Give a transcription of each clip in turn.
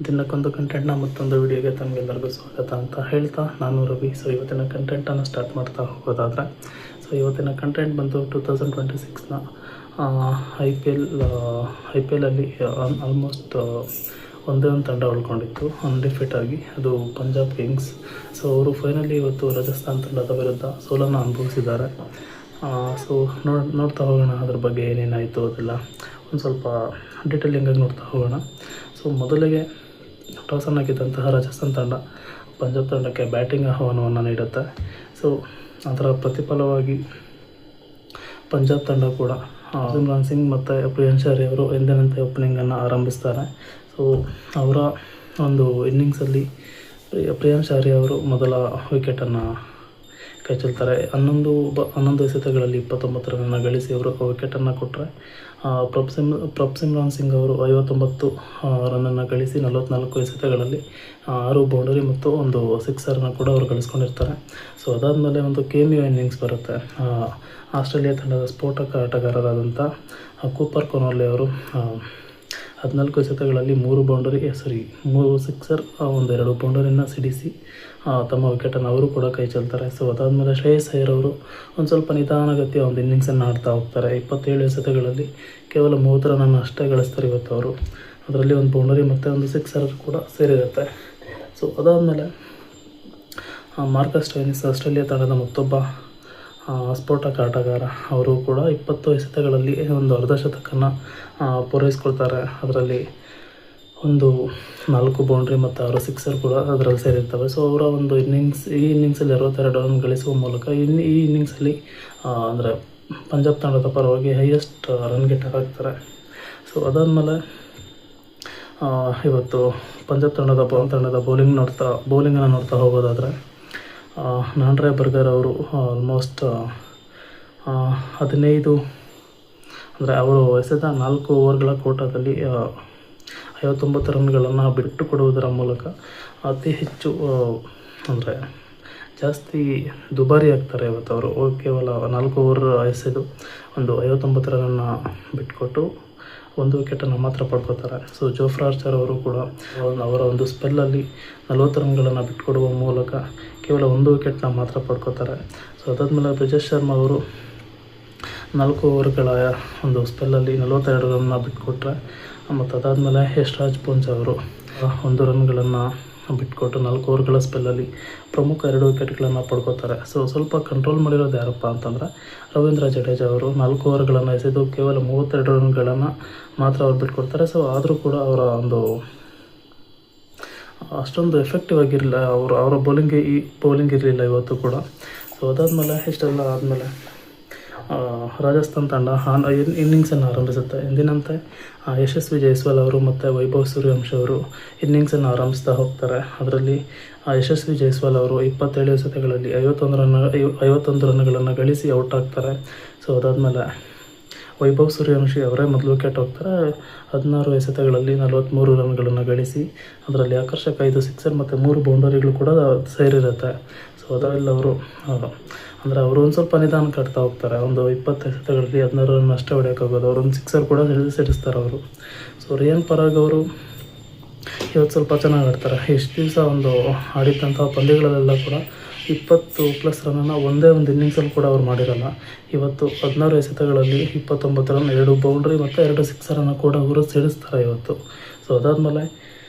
ದಿನಕ್ಕೊಂದು ಕಂಟೆಂಟ್ನ ಮತ್ತೊಂದು ವಿಡಿಯೋಗೆ ತಮಗೆಲ್ಲರಿಗೂ ಸ್ವಾಗತ ಅಂತ ಹೇಳ್ತಾ ನಾನು ರವಿ. ಸೊ ಇವತ್ತಿನ ಕಂಟೆಂಟನ್ನು ಸ್ಟಾರ್ಟ್ ಮಾಡ್ತಾ ಹೋಗೋದಾದರೆ, ಸೊ ಇವತ್ತಿನ ಕಂಟೆಂಟ್ ಬಂದು 2026ನ ಐ ಪಿ ಎಲಲ್ಲಿ ಆಲ್ಮೋಸ್ಟ್ ಒಂದೇ ಒಂದು ತಂಡ ಉಳ್ಕೊಂಡಿತ್ತು ಅನ್ಡಿಫಿಟ್ ಆಗಿ, ಅದು ಪಂಜಾಬ್ ಕಿಂಗ್ಸ್. ಸೊ ಅವರು ಫೈನಲಿ ಇವತ್ತು ರಾಜಸ್ಥಾನ್ ತಂಡದ ವಿರುದ್ಧ ಸೋಲನ್ನು ಅನುಭವಿಸಿದ್ದಾರೆ. ಸೊ ನೋಡ್ತಾ ಹೋಗೋಣ ಅದ್ರ ಬಗ್ಗೆ ಏನೇನಾಯಿತು ಅದೆಲ್ಲ ಒಂದು ಸ್ವಲ್ಪ ಡೀಟೇಲಿಂಗಾಗಿ ನೋಡ್ತಾ ಹೋಗೋಣ. ಸೊ ಮೊದಲಿಗೆ ಟಾಸನ್ನು ಗೆದ್ದಂತಹ ರಾಜಸ್ಥಾನ್ ತಂಡ ಪಂಜಾಬ್ ತಂಡಕ್ಕೆ ಬ್ಯಾಟಿಂಗ್ ಆಹ್ವಾನವನ್ನು ನೀಡುತ್ತೆ. ಸೊ ಅದರ ಪ್ರತಿಫಲವಾಗಿ ಪಂಜಾಬ್ ತಂಡ ಕೂಡ ಸಿಮ್ರಾನ್ ಸಿಂಗ್ ಮತ್ತು ಪ್ರಿಯಾಂಶ್ ಆರ್ಯ ಅವರು ಎಂದಿನಂತೆ ಓಪನಿಂಗನ್ನು ಆರಂಭಿಸ್ತಾರೆ. ಸೊ ಅವರ ಒಂದು ಇನ್ನಿಂಗ್ಸಲ್ಲಿ ಪ್ರಿಯಾಂಶ್ ಆರ್ಯ ಅವರು ಮೊದಲ ವಿಕೆಟನ್ನು ಕೈ ಚೆಲ್ತಾರೆ. 11 ಎಸೆತಗಳಲ್ಲಿ 29 ರನ್ನನ್ನು ಗಳಿಸಿ ಅವರು ವಿಕೆಟನ್ನು ಕೊಟ್ಟರೆ, ಸಿಮ್ರಾನ್ ಸಿಂಗ್ ಅವರು 59 ರನ್ನನ್ನು ಗಳಿಸಿ 44 ಎಸೆತಗಳಲ್ಲಿ 6 ಬೌಂಡರಿ ಮತ್ತು ಒಂದು ಸಿಕ್ಸರನ್ನು ಕೂಡ ಅವರು ಗಳಿಸ್ಕೊಂಡಿರ್ತಾರೆ. ಸೊ ಅದಾದಮೇಲೆ ಒಂದು ಕೇಮಿಯೋ ಇನ್ನಿಂಗ್ಸ್ ಬರುತ್ತೆ. ಆಸ್ಟ್ರೇಲಿಯಾ ತಂಡದ ಸ್ಫೋಟಕ ಆಟಗಾರರಾದಂಥ ಕೂಪರ್ ಕೊನಾಲೆ ಅವರು 14 ಎಸೆತಗಳಲ್ಲಿ 3 ಸಿಕ್ಸರ್, 2 ಬೌಂಡರಿನ ಸಿಡಿಸಿ ತಮ್ಮ ವಿಕೆಟನ್ನು ಅವರು ಕೂಡ ಕೈ ಚೆಲ್ತಾರೆ. ಸೊ ಅದಾದಮೇಲೆ ಶ್ರೇಯಸ್ ಅಯ್ಯರ್ ಅವರು ಒಂದು ಸ್ವಲ್ಪ ನಿಧಾನಗತಿಯ ಒಂದು ಇನ್ನಿಂಗ್ಸನ್ನು ಆಡ್ತಾ ಹೋಗ್ತಾರೆ. 27 ಎಸೆತಗಳಲ್ಲಿ ಕೇವಲ 30 ರನ್ನನ್ನು ಅಷ್ಟೇ ಗಳಿಸ್ತಾರೆ ಇವತ್ತು ಅವರು. ಅದರಲ್ಲಿ ಒಂದು ಬೌಂಡರಿ ಮತ್ತು ಒಂದು ಸಿಕ್ಸರ್ ಕೂಡ ಸೇರಿರುತ್ತೆ. ಸೊ ಅದಾದಮೇಲೆ ಮಾರ್ಕಸ್ ಸ್ಟೋಯ್ನಿಸ್, ಆಸ್ಟ್ರೇಲಿಯಾ ತಂಡದ ಮತ್ತೊಬ್ಬ ಸ್ಫೋಟಕ ಆಟಗಾರ, ಅವರು ಕೂಡ 20 ಎಸೆತಗಳಲ್ಲಿ ಒಂದು ಅರ್ಧಶತಕವನ್ನು ಪೂರೈಸ್ಕೊಳ್ತಾರೆ. ಅದರಲ್ಲಿ ಒಂದು 4 ಬೌಂಡ್ರಿ ಮತ್ತು 6 ಸಿಕ್ಸರ್ ಕೂಡ ಅದರಲ್ಲಿ ಸೇರಿರ್ತವೆ. ಸೊ ಅವರ ಒಂದು ಈ ಇನ್ನಿಂಗ್ಸಲ್ಲಿ 62 ರನ್ ಗಳಿಸುವ ಮೂಲಕ ಈ ಇನ್ನಿಂಗ್ಸಲ್ಲಿ ಅಂದರೆ ಪಂಜಾಬ್ ತಂಡದ ಪರವಾಗಿ ಹೈಯೆಸ್ಟ್ ರನ್ ಗೆಟರ್ ಆಗ್ತಾರೆ. ಸೊ ಅದಾದಮೇಲೆ ಇವತ್ತು ಪಂಜಾಬ್ ತಂಡದ ಬೌಲಿಂಗನ್ನು ನೋಡ್ತಾ ಹೋಗೋದಾದರೆ, ನಾಂಡ್ರೆ ಬರ್ಗರ್ ಅವರು ಆಲ್ಮೋಸ್ಟ್ 15 ಅಂದರೆ ಅವರು ಎಸೆದ 4 ಓವರ್ಗಳ ಕೋಟಾದಲ್ಲಿ 59 ರನ್ಗಳನ್ನು ಬಿಟ್ಟು ಕೊಡುವುದರ ಮೂಲಕ ಅತಿ ಹೆಚ್ಚು ಅಂದರೆ ಜಾಸ್ತಿ ದುಬಾರಿ ಆಗ್ತಾರೆ ಇವತ್ತು ಅವರು. ಕೇವಲ 4 ಓವರ್ ಎಸೆದು ಒಂದು 59 ರನ್ನನ್ನು ಬಿಟ್ಟುಕೊಟ್ಟು 1 ವಿಕೆಟನ್ನು ಮಾತ್ರ ಪಡ್ಕೋತಾರೆ. ಸೊ ಜೋಫ್ರಾ ಆರ್ಚರ್ ಅವರು ಕೂಡ ಅವರ ಒಂದು ಸ್ಪೆಲ್ಲಲ್ಲಿ 40 ರನ್ಗಳನ್ನು ಬಿಟ್ಟುಕೊಡುವ ಮೂಲಕ ಕೇವಲ 1 ವಿಕೆಟ್ನ ಮಾತ್ರ ಪಡ್ಕೋತಾರೆ. ಸೊ ಅದಾದಮೇಲೆ ಬ್ರಿಜೇಶ್ ಶರ್ಮಾ ಅವರು 4 ಓವರ್ಗಳ ಒಂದು ಸ್ಪೆಲ್ಲಲ್ಲಿ 42 ರನ್ನ ಬಿಟ್ಟುಕೊಟ್ರೆ, ಮತ್ತು ಅದಾದಮೇಲೆ ಯಶ್ರಾಜ್ ಪೂಂಜಾ ಅವರು 1 ರನ್ಗಳನ್ನು ಬಿಟ್ಕೊಟ್ಟು 4 ಓವರ್ಗಳ ಸ್ಪೆಲ್ಲಲ್ಲಿ ಪ್ರಮುಖ 2 ವಿಕೆಟ್ಗಳನ್ನು ಪಡ್ಕೋತಾರೆ. ಸೊ ಸ್ವಲ್ಪ ಕಂಟ್ರೋಲ್ ಮಾಡಿರೋದು ಯಾರಪ್ಪ ಅಂತಂದರೆ ರವೀಂದ್ರ ಜಡೇಜಾ ಅವರು 4 ಓವರ್ಗಳನ್ನು ಎಸೆದು ಕೇವಲ 32 ರನ್ಗಳನ್ನು ಮಾತ್ರ ಅವ್ರು ಬಿಟ್ಕೊಡ್ತಾರೆ. ಸೊ ಆದರೂ ಕೂಡ ಅವರ ಒಂದು ಅಷ್ಟೊಂದು ಎಫೆಕ್ಟಿವ್ ಆಗಿರಲಿಲ್ಲ, ಅವರ ಬೌಲಿಂಗ್ ಇರಲಿಲ್ಲ ಇವತ್ತು ಕೂಡ. ಸೊ ಅದಾದಮೇಲೆ ಇಷ್ಟೆಲ್ಲ ಆದಮೇಲೆ ರಾಜಸ್ಥಾನ್ ತಂಡ ಇನ್ನಿಂಗ್ಸನ್ನು ಆರಂಭಿಸುತ್ತೆ. ಎಂದಿನಂತೆ ಯಶಸ್ವಿ ಜೈಸ್ವಾಲ್ ಅವರು ಮತ್ತು ವೈಭವ್ ಸೂರ್ಯವಂಶಿ ಅವರು ಇನ್ನಿಂಗ್ಸನ್ನು ಆರಂಭಿಸ್ತಾ ಹೋಗ್ತಾರೆ. ಅದರಲ್ಲಿ ಯಶಸ್ವಿ ಜೈಸ್ವಾಲ್ ಅವರು 27 ಎಸೆತಗಳಲ್ಲಿ 51 ರನ್ಗಳನ್ನು ಗಳಿಸಿ ಔಟ್ ಆಗ್ತಾರೆ. ಸೊ ಅದಾದಮೇಲೆ ವೈಭವ್ ಸೂರ್ಯವಂಶಿ ಅವರೇ ಮೊದಲು ವಿಕೆಟ್ ಹೋಗ್ತಾರೆ. 16 ಎಸೆತಗಳಲ್ಲಿ 43 ರನ್ಗಳನ್ನು ಗಳಿಸಿ ಅದರಲ್ಲಿ ಆಕರ್ಷಕ 5 ಸಿಕ್ಸರ್ ಮತ್ತು 3 ಬೌಂಡರಿಗಳು ಕೂಡ ಸೇರಿರುತ್ತೆ. ಸೊ ಅದರಲ್ಲಿ ಅವರು ಒಂದು ಸ್ವಲ್ಪ ನಿಧಾನಕ್ಕೆ ಆಡ್ತಾ ಹೋಗ್ತಾರೆ. ಒಂದು 20 ಎಸೆತಗಳಲ್ಲಿ 16 ರನ್ ಅಷ್ಟೇ ಹೊಡೆಯೋಕ್ಕಾಗೋದು. ಅವರು ಒಂದು ಸಿಕ್ಸರ್ ಕೂಡ ಸಿಡಿಸ್ತಾರೆ ಅವರು. ಸೊ ರಿಯಾನ್ ಪರಾಗ್ ಅವರು ಇವತ್ತು ಸ್ವಲ್ಪ ಚೆನ್ನಾಗಿ ಆಡ್ತಾರೆ. ಇಷ್ಟು ದಿವಸ ಒಂದು ಆಡಿದ್ದಂಥ ಪಂದ್ಯಗಳಲ್ಲೆಲ್ಲ ಕೂಡ 20+ ರನ್ನನ್ನು ಒಂದೇ ಒಂದು ಇನ್ನಿಂಗ್ಸಲ್ಲಿ ಕೂಡ ಅವ್ರು ಮಾಡಿರಲ್ಲ. ಇವತ್ತು 16 ಎಸೆತಗಳಲ್ಲಿ 29 ರನ್, 2 ಬೌಂಡ್ರಿ ಮತ್ತು 2 ಸಿಕ್ಸರನ್ನು ಕೂಡ ಅವರು ಸಿಡಿಸ್ತಾರೆ ಇವತ್ತು. ಸೊ ಅದಾದಮೇಲೆ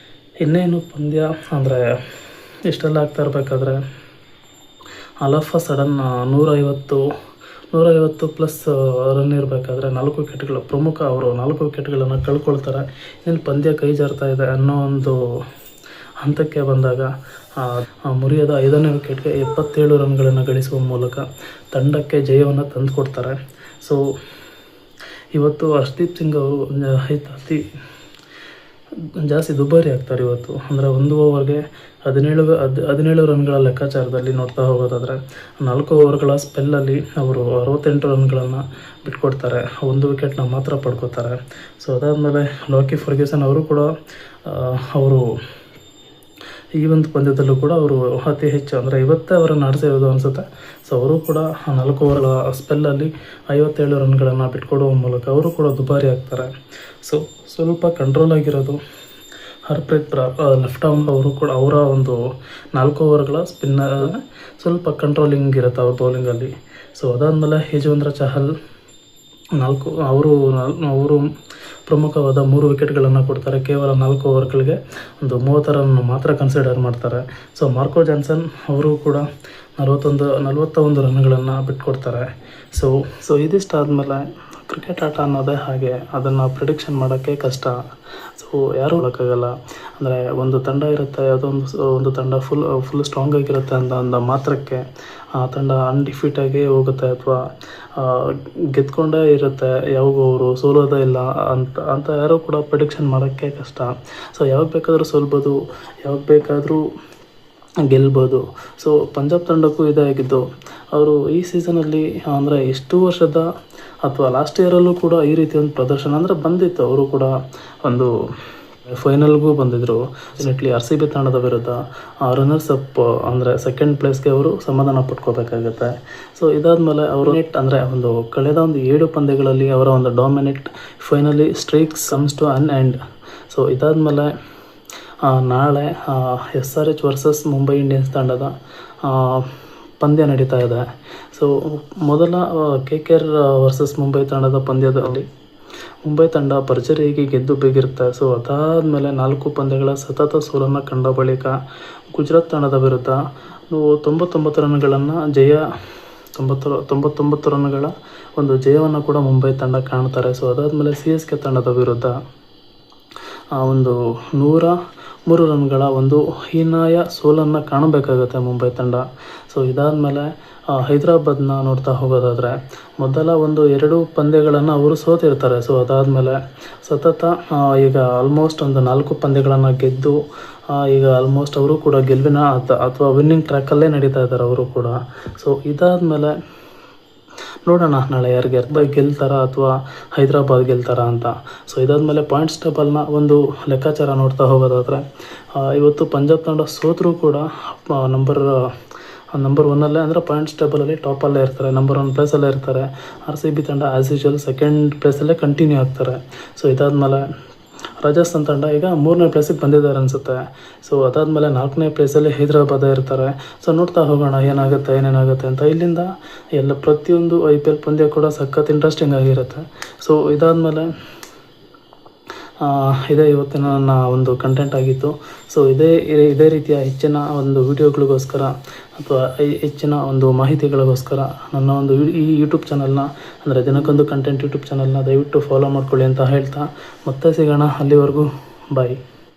ಇನ್ನೇನು ಪಂದ್ಯ ಅಂದರೆ ಇಷ್ಟೆಲ್ಲ ಆಗ್ತಾ ಇರಬೇಕಾದ್ರೆ all of a sudden 150+ run ಇರಬೇಕಾದ್ರೆ 4 ವಿಕೆಟ್ಗಳು ಪ್ರಮುಖ ಅವರು 4 ವಿಕೆಟ್ಗಳನ್ನು ಕಳ್ಕೊಳ್ತಾರೆ. ಇನ್ನು ಪಂದ್ಯ ಕೈ ಜಾರ್ತಾ ಇದೆ ಅನ್ನೋ ಒಂದು ಹಂತಕ್ಕೆ ಬಂದಾಗ ಮುರಿಯದ 5ನೇ ವಿಕೆಟ್ಗೆ 77 ರನ್ಗಳನ್ನು ಗಳಿಸುವ ಮೂಲಕ ತಂಡಕ್ಕೆ ಜಯವನ್ನು ತಂದುಕೊಡ್ತಾರೆ. ಸೊ ಇವತ್ತು ಹರ್ಷದೀಪ್ ಸಿಂಗ್ ಅವರು ಅತಿ ಜಾಸ್ತಿ ದುಬಾರಿ ಆಗ್ತಾರೆ ಇವತ್ತು. ಅಂದರೆ 1 ಓವರ್ಗೆ 17 ರನ್ಗಳ ಲೆಕ್ಕಾಚಾರದಲ್ಲಿ ನೋಡ್ತಾ ಹೋಗೋದಾದರೆ 4 ಓವರ್ಗಳ ಸ್ಪೆಲ್ಲಲ್ಲಿ ಅವರು 68 ರನ್ಗಳನ್ನು ಬಿಟ್ಕೊಡ್ತಾರೆ, 1 ವಿಕೆಟ್ನ ಮಾತ್ರ ಪಡ್ಕೋತಾರೆ. ಸೊ ಅದಾದಮೇಲೆ ಲಾಕಿ ಫರ್ಗ್ಯೂಸನ್ ಅವರು ಕೂಡ ಅವರು ಈ ಒಂದು ಪಂದ್ಯದಲ್ಲೂ ಕೂಡ ಅವರು ಅತಿ ಹೆಚ್ಚು ಅಂದರೆ ಇವತ್ತೇ ಅವರನ್ನು ಆಡಿಸಿರೋದು ಅನಿಸುತ್ತೆ. ಸೊ ಅವರು ಕೂಡ 4 ಓವರ್ಗಳ ಸ್ಪೆಲ್ಲಲ್ಲಿ 57 ರನ್ಗಳನ್ನು ಬಿಟ್ಕೊಡುವ ಮೂಲಕ ಅವರು ಕೂಡ ದುಬಾರಿ ಆಗ್ತಾರೆ. ಸೊ ಸ್ವಲ್ಪ ಕಂಟ್ರೋಲ್ ಆಗಿರೋದು ಹರ್ಪ್ರೀತ್ ಬ್ರಾರ್ ಲೆಫ್ಟ್ ಆರ್ಮ್ ಅವರು ಕೂಡ ಅವರ ಒಂದು 4 ಓವರ್ಗಳ ಸ್ಪಿನ್ನರ್ ಸ್ವಲ್ಪ ಕಂಟ್ರೋಲಿಂಗ್ ಇರುತ್ತೆ ಅವ್ರ ಬೌಲಿಂಗಲ್ಲಿ. ಸೊ ಅದಾದಮೇಲೆ ಯಜುವೇಂದ್ರ ಚಹಲ್ ಅವರು ಪ್ರಮುಖವಾದ 3 ವಿಕೆಟ್ಗಳನ್ನು ಕೊಡ್ತಾರೆ. ಕೇವಲ 4 ಓವರ್ಗಳಿಗೆ ಒಂದು 30 ರನ್ ಮಾತ್ರ ಕನ್ಸಿಡರ್ ಮಾಡ್ತಾರೆ. ಸೊ ಮಾರ್ಕೋ ಜಾನ್ಸನ್ ಅವರು ಕೂಡ 41 ರನ್ಗಳನ್ನು ಬಿಟ್ಕೊಡ್ತಾರೆ. ಸೊ ಇದಿಷ್ಟು ಆದಮೇಲೆ ಕ್ರಿಕೆಟ್ ಆಟ ಅನ್ನೋದೇ ಹಾಗೆ, ಅದನ್ನು ಪ್ರಿಡಿಕ್ಷನ್ ಮಾಡೋಕ್ಕೆ ಕಷ್ಟ. ಸೊ ಯಾರೂ ಹೇಳೋಕ್ಕಾಗಲ್ಲ. ಅಂದರೆ ಒಂದು ತಂಡ ಇರುತ್ತೆ, ಒಂದು ತಂಡ ಫುಲ್ ಸ್ಟ್ರಾಂಗ್ ಆಗಿರುತ್ತೆ ಅಂದ ಮಾತ್ರಕ್ಕೆ ಆ ತಂಡ ಅನ್ಡಿಫೀಟಾಗಿ ಹೋಗುತ್ತೆ ಅಥವಾ ಗೆದ್ಕೊಂಡೇ ಇರುತ್ತೆ, ಯಾವಾಗೂ ಅವರು ಸೋಲೋದೇ ಇಲ್ಲ ಅಂತ ಯಾರೂ ಕೂಡ ಪ್ರಿಡಿಕ್ಷನ್ ಮಾಡೋಕ್ಕೆ ಕಷ್ಟ. ಸೊ ಯಾವಾಗ ಬೇಕಾದರೂ ಸೋಲ್ಬೋದು, ಯಾವಾಗ ಬೇಕಾದರೂ ಗೆಲ್ಬೋದು. ಸೊ ಪಂಜಾಬ್ ತಂಡಕ್ಕೂ ಇದೇ ಆಗಿದ್ದು. ಅವರು ಈ ಸೀಸನಲ್ಲಿ ಅಂದರೆ ಎಷ್ಟು ವರ್ಷದ ಅಥವಾ ಲಾಸ್ಟ್ ಇಯರಲ್ಲೂ ಕೂಡ ಈ ರೀತಿ ಒಂದು ಪ್ರದರ್ಶನ ಅಂದರೆ ಬಂದಿತ್ತು. ಅವರು ಕೂಡ ಒಂದು ಫೈನಲ್ಗೂ ಬಂದಿದ್ದರು. ಡೆಫಿನೆಟ್ಲಿ RCB ತಂಡದ ವಿರುದ್ಧ ರನ್ನರ್ಸ್ ಅಪ್ ಅಂದರೆ ಸೆಕೆಂಡ್ ಪ್ಲೇಸ್ಗೆ ಅವರು ಸಮಾಧಾನ ಪಟ್ಕೋಬೇಕಾಗತ್ತೆ. ಸೊ ಇದಾದಮೇಲೆ ಅವರು ಅಂದರೆ ಕಳೆದ 7 ಪಂದ್ಯಗಳಲ್ಲಿ ಅವರ ಒಂದು dominate finally streaks comes to an end. So ಇದಾದಮೇಲೆ ನಾಳೆ SRH ವರ್ಸಸ್ ಮುಂಬೈ ಇಂಡಿಯನ್ಸ್ ತಂಡದ ಪಂದ್ಯ ನಡೀತಾ ಇದೆ. ಸೊ ಮೊದಲ KKR ವರ್ಸಸ್ ಮುಂಬೈ ತಂಡದ ಪಂದ್ಯದಲ್ಲಿ ಮುಂಬೈ ತಂಡ ಭರ್ಜರಿಯಾಗಿ ಗೆದ್ದು ಬೀಗಿರುತ್ತೆ. ಸೊ ಅದಾದಮೇಲೆ 4 ಪಂದ್ಯಗಳ ಸತತ ಸೋಲನ್ನು ಕಂಡ ಬಳಿಕ ಗುಜರಾತ್ ತಂಡದ ವಿರುದ್ಧ 99 ರನ್ಗಳನ್ನು 99 ರನ್ಗಳ ಒಂದು ಜಯವನ್ನು ಕೂಡ ಮುಂಬೈ ತಂಡ ಕಾಣ್ತಾರೆ. ಸೊ ಅದಾದಮೇಲೆ CSK ತಂಡದ ವಿರುದ್ಧ 103 ರನ್ಗಳ ಒಂದು ಹೀನಾಯ ಸೋಲನ್ನು ಕಾಣಬೇಕಾಗುತ್ತೆ ಮುಂಬೈ ತಂಡ. ಸೊ ಇದಾದಮೇಲೆ ಹೈದರಾಬಾದ್ನ ನೋಡ್ತಾ ಹೋಗೋದಾದರೆ ಮೊದಲ 2 ಪಂದ್ಯಗಳನ್ನು ಅವರು ಸೋತಿರ್ತಾರೆ. ಸೊ ಅದಾದಮೇಲೆ ಸತತ ಈಗ ಆಲ್ಮೋಸ್ಟ್ 4 ಪಂದ್ಯಗಳನ್ನು ಗೆದ್ದು ಈಗ ಆಲ್ಮೋಸ್ಟ್ ಅವರು ಕೂಡ ಗೆಲುವಿನ ಅಥವಾ ವಿನ್ನಿಂಗ್ ಟ್ರ್ಯಾಕಲ್ಲೇ ನಡೀತಾ ಇದ್ದಾರೆ ಅವರು ಕೂಡ. ಸೊ ಇದಾದಮೇಲೆ ನೋಡೋಣ ನಾಳೆ ಯಾರಿಗೆ ಗೆಲ್ತಾರಾ ಅಥವಾ ಹೈದರಾಬಾದ್ ಗೆಲ್ತಾರಾ ಅಂತ. ಸೊ ಇದಾದಮೇಲೆ ಪಾಯಿಂಟ್ಸ್ ಟೇಬಲ್ನ ಒಂದು ಲೆಕ್ಕಾಚಾರ ನೋಡ್ತಾ ಹೋಗೋದಾದರೆ ಇವತ್ತು ಪಂಜಾಬ್ ತಂಡ ಸೋತರೂ ಕೂಡ ನಂಬರ್ 1 ಅಂದರೆ ಪಾಯಿಂಟ್ಸ್ ಟೇಬಲಲ್ಲಿ ಟಾಪಲ್ಲೇ ಇರ್ತಾರೆ, ನಂಬರ್ 1 ಪ್ಲೇಸಲ್ಲೇ ಇರ್ತಾರೆ. RCB ತಂಡ ಆ್ಯಸ್ ಯೂಶುವಲ್ ಸೆಕೆಂಡ್ ಪ್ಲೇಸಲ್ಲೇ ಕಂಟಿನ್ಯೂ ಆಗ್ತಾರೆ. ಸೊ ಇದಾದಮೇಲೆ ರಾಜಸ್ಥಾನ್ ತಂಡ ಈಗ 3ನೇ ಪ್ಲೇಸಿಗೆ ಬಂದಿದ್ದಾರೆ ಅನಿಸುತ್ತೆ. ಸೊ ಅದಾದಮೇಲೆ 4ನೇ ಪ್ಲೇಸಲ್ಲಿ ಹೈದರಾಬಾದ್ ಇರ್ತಾರೆ. ಸೊ ನೋಡ್ತಾ ಹೋಗೋಣ ಏನೇನಾಗುತ್ತೆ ಅಂತ. ಇಲ್ಲಿಂದ ಪ್ರತಿಯೊಂದು IPL ಪಂದ್ಯ ಕೂಡ ಸಖತ್ ಇಂಟ್ರೆಸ್ಟಿಂಗ್ ಆಗಿರುತ್ತೆ. ಸೊ ಇದಾದಮೇಲೆ ಇದೇ ಇವತ್ತಿನ ನನ್ನ ಒಂದು ಕಂಟೆಂಟ್ ಆಗಿತ್ತು. ಸೊ ಇದೇ ರೀತಿಯ ಹೆಚ್ಚಿನ ಒಂದು ವಿಡಿಯೋಗಳಿಗೋಸ್ಕರ ಅಥವಾ ಹೆಚ್ಚಿನ ಒಂದು ಮಾಹಿತಿಗಳಿಗೋಸ್ಕರ ನನ್ನ ಒಂದು ಈ ಯೂಟ್ಯೂಬ್ ಚಾನಲ್ನ ಅಂದರೆ ದಿನಕ್ಕೊಂದು ಕಂಟೆಂಟ್ ಯೂಟ್ಯೂಬ್ ಚಾನಲ್ನ ದಯವಿಟ್ಟು ಫಾಲೋ ಮಾಡ್ಕೊಳ್ಳಿ ಅಂತ ಹೇಳ್ತಾ ಮತ್ತೆ ಸಿಗೋಣ. ಅಲ್ಲಿವರೆಗೂ ಬಾಯ್.